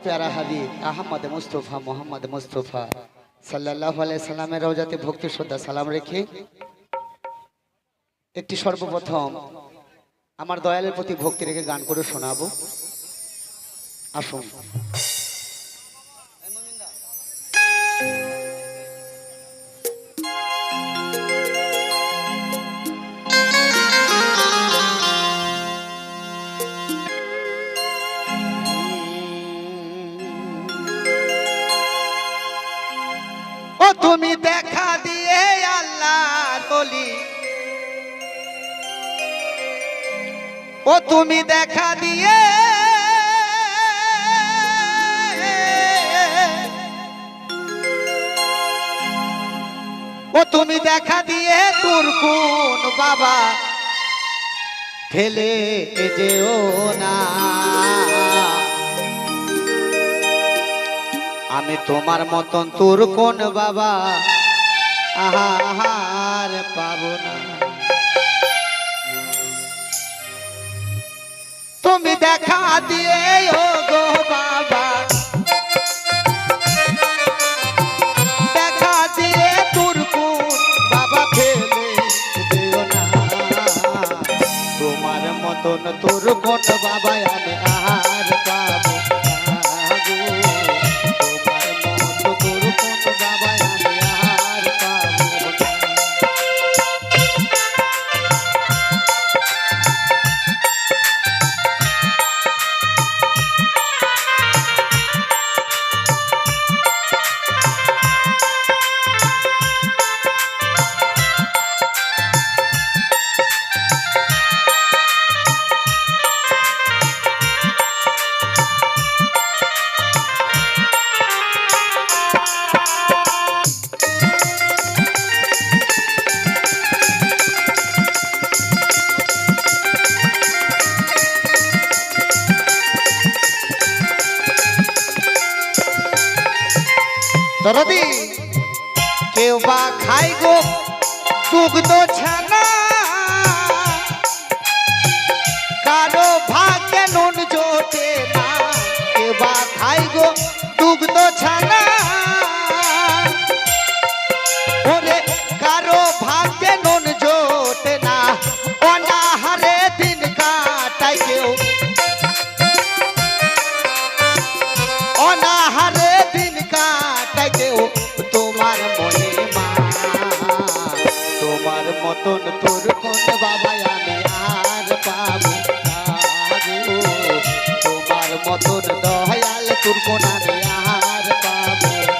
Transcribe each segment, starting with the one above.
प्यारा हबीब अहमद मुस्तफ़ा मोहम्मद मुस्तफ़ा सल्लल्लाहु अलैहि साल्लामेर रওজাতে भक्ति श्रद्धा सालाम रेखे একটি সর্বপ্রথম আমার দয়ালের প্রতি ভক্তি রেখে গান করে শোনাবো। আসুন। ও তুমি দেখা দিয়ে আল্লাহর ওলি, ও তুমি দেখা দিয়ে ও তুমি দেখা দিয়ে তোর কোন বাবা ফেলে যেও না। আমি তোমার মতন তোর কোন বাবা আহার পাবো না। তুমি দেখা দিয়ে ও গো বাবা, দেখা দিয়ে তোর কোন বাবা ফেলে দিও না। তোমার মতন তোর কোন বাবা আমি আর পাবো না। দরদি কেউ বা খাই গো দুগ্ধ ছানা, কারো ভাগ্যে নুন জোটে না। কেউ বা খাই গো দুগ্ধ ছানা, ওরে কারো ভাগ্যে নুন জোটে না। অনাহারে দিন কাটাই কেউ, অনাহারে দিন কাটাই কেউ। তোমার মহিমা তোমার মতন তোর কোন বাবা আমি আর পাবো না গো। তোমার মতন দয়াল তোর কোন আমি আর পাবো না।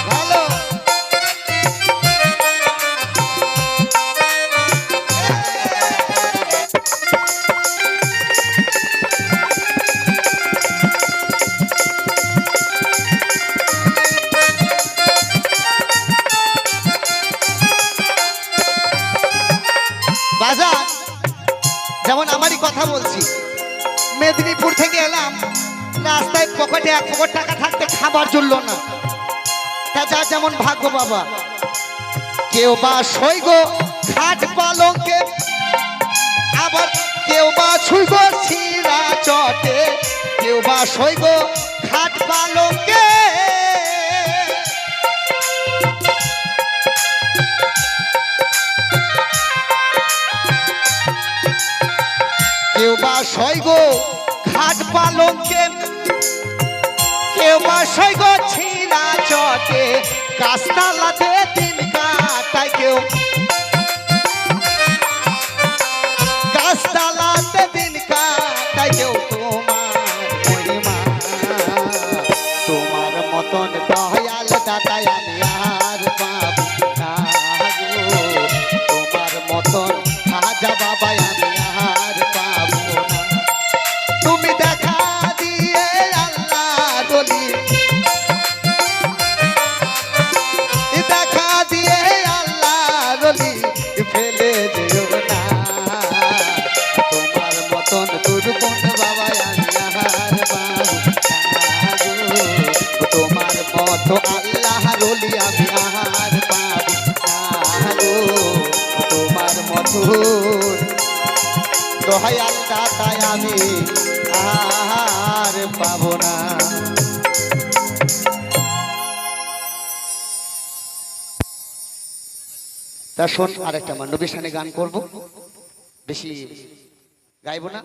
ভালো বাজার যেমন আমারই কথা বলছি, মেদিনীপুর থেকে এলাম, রাস্তায় পকেটে 1 পকেট টাকা থাকতে খাবার জন্য না। তা যা যেমন ভাগ্য বাবা। কেউ বা সইগ খাট পালঙ্কে, আবার কেউ বা ছুইগ ছিঁড়া চটে। কেউ বা সইগ খাট পালঙ্কে, কেউ বা সইগ খাট পালঙ্কে, কেউ বা সইগ ছিঁড়া চটে। গাছতলাতে দিন কাটায় কেউ, গাছতলাতে দিন কাটায় কেউ। তোমার মহিমা তোমার মতন দয়াল দাতায় আমি আর পাবো না গো। তোমার মতন খাজা বাবাই আমি আর পাবো না। তুমি দেখা দিয়ে আল্লাহর ওলি, দেখা দিয়ে আল্লাহর ওলি ফেলে দিও না। তোমার মতন তোর কোন বাবা আমি আর পাবো না গো। তোমার মতো আল্লাহর ওলি আমি আর পাবো না গো। তোমার মতো দয়াল দাতায় আমি আর পাবো না। তা শোন, আরেকটা মান্ডবী সানে গান করবো, বেশি গাইবো না।